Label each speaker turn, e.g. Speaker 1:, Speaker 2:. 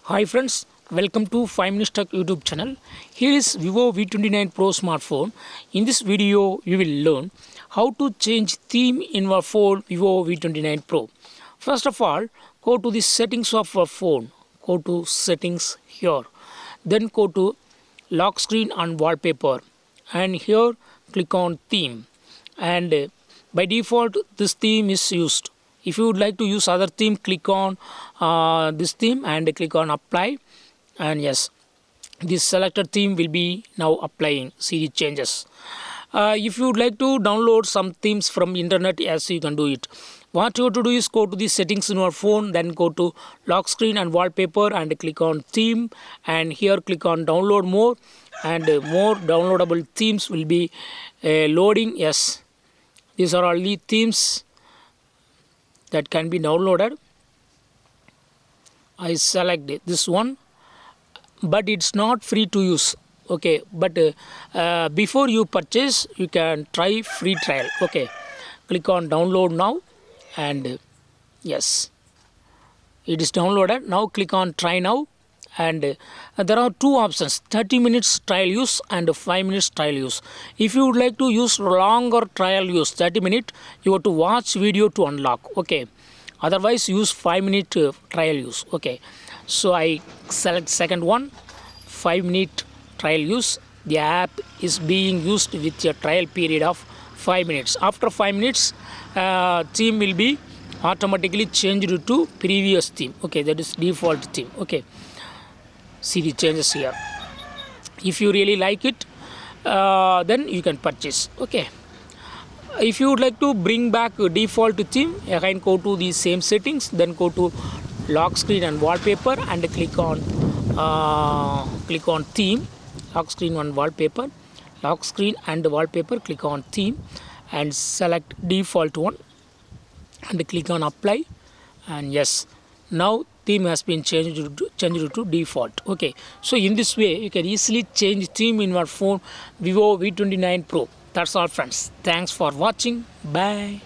Speaker 1: Hi friends, welcome to 5 Minutes Tech YouTube channel. Here is Vivo V29 Pro smartphone. In this video, you will learn how to change theme in your phone Vivo V29 Pro. First of all, go to the settings of your phone. Go to settings here. Then go to lock screen and wallpaper. And here click on theme. And by default, this theme is used. If you would like to use other theme, click on this theme and click on apply, and yes, this selected theme will be now applying. See the changes. If you would like to download some themes from internet, yes, you can do it. What you have to do is go to the settings in your phone, then go to lock screen and wallpaper and click on theme, and here click on download more, and more downloadable themes will be loading. Yes, these are all the themes that can be downloaded. I select this one, but it's not free to use. Okay, but before you purchase, you can try free trial. Okay, click on download now, and yes, it is downloaded. Now click on try now, and there are two options: 30 minutes trial use and 5 minutes trial use. If you would like to use longer trial use, 30 minutes, you have to watch video to unlock. Okay, otherwise use 5 minute trial use. Okay, so I select second one, 5 minute trial use. The app is being used with a trial period of 5 minutes. After 5 minutes, theme will be automatically changed to previous theme. Okay, that is default theme. Okay, see the changes here. If you really like it, then you can purchase. Okay, if you would like to bring back a default theme, again go to the same settings, then go to lock screen and wallpaper and click on theme. Lock screen and wallpaper, lock screen and wallpaper, click on theme and select default one and click on apply, and yes, now theme has been changed to default. Okay, so in this way you can easily change theme in your phone Vivo V29 Pro. That's all friends. Thanks for watching. Bye.